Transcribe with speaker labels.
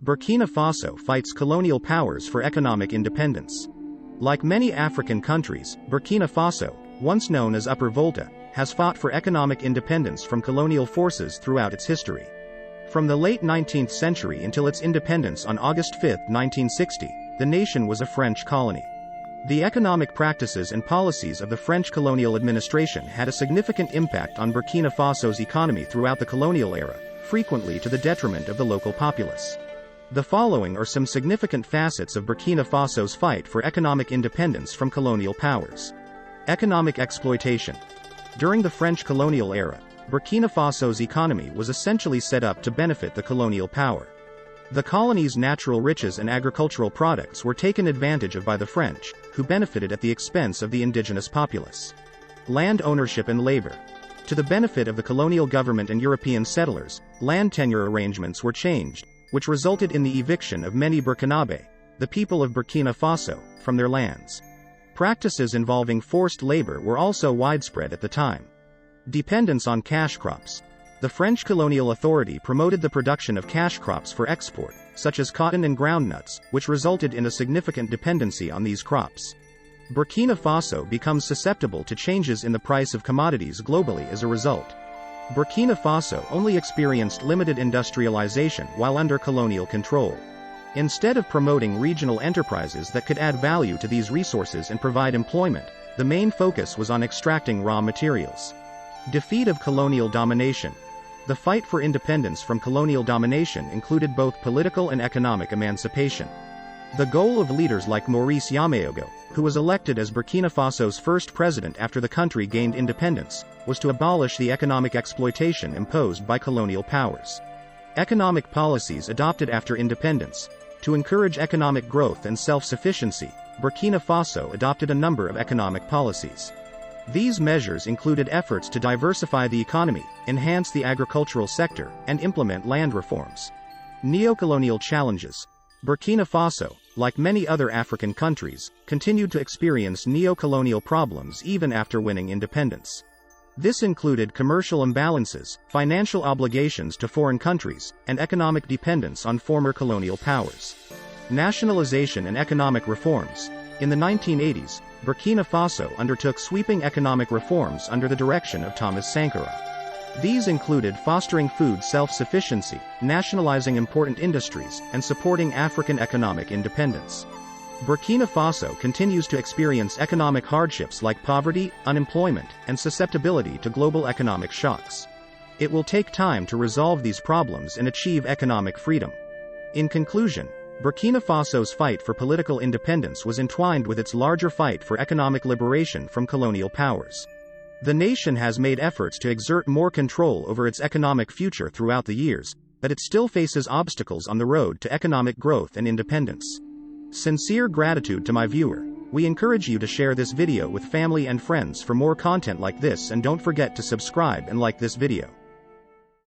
Speaker 1: Burkina Faso fights colonial powers for economic independence. Like many African countries, Burkina Faso, once known as Upper Volta, has fought for economic independence from colonial forces throughout its history. From the late 19th century until its independence on August 5, 1960, the nation was a French colony. The economic practices and policies of the French colonial administration had a significant impact on Burkina Faso's economy throughout the colonial era, frequently to the detriment of the local populace. The following are some significant facets of Burkina Faso's fight for economic independence from colonial powers. Economic exploitation. During the French colonial era, Burkina Faso's economy was essentially set up to benefit the colonial power. The colony's natural riches and agricultural products were taken advantage of by the French, who benefited at the expense of the indigenous populace. Land ownership and labor. To the benefit of the colonial government and European settlers, land tenure arrangements were changed, which resulted in the eviction of many Burkinabe, the people of Burkina Faso, from their lands. Practices involving forced labor were also widespread at the time. Dependence on cash crops. The French colonial authority promoted the production of cash crops for export, such as cotton and groundnuts, which resulted in a significant dependency on these crops. Burkina Faso becomes susceptible to changes in the price of commodities globally as a result. Burkina Faso only experienced limited industrialization while under colonial control. Instead of promoting regional enterprises that could add value to these resources and provide employment, the main focus was on extracting raw materials. Defeat of colonial domination. The fight for independence from colonial domination included both political and economic emancipation. The goal of leaders like Maurice Yameogo, who was elected as Burkina Faso's first president after the country gained independence, was to abolish the economic exploitation imposed by colonial powers. Economic policies adopted after independence. To encourage economic growth and self-sufficiency, Burkina Faso adopted a number of economic policies. These measures included efforts to diversify the economy, enhance the agricultural sector, and implement land reforms. Neocolonial challenges. Burkina Faso, like many other African countries, continued to experience neo-colonial problems even after winning independence. This included commercial imbalances, financial obligations to foreign countries, and economic dependence on former colonial powers. Nationalization and economic reforms. In the 1980s, Burkina Faso undertook sweeping economic reforms under the direction of Thomas Sankara. These included fostering food self-sufficiency, nationalizing important industries, and supporting African economic independence. Burkina Faso continues to experience economic hardships like poverty, unemployment, and susceptibility to global economic shocks. It will take time to resolve these problems and achieve economic freedom. In conclusion, Burkina Faso's fight for political independence was entwined with its larger fight for economic liberation from colonial powers. The nation has made efforts to exert more control over its economic future throughout the years, but it still faces obstacles on the road to economic growth and independence. Sincere gratitude to my viewer. We encourage you to share this video with family and friends for more content like this, and don't forget to subscribe and like this video.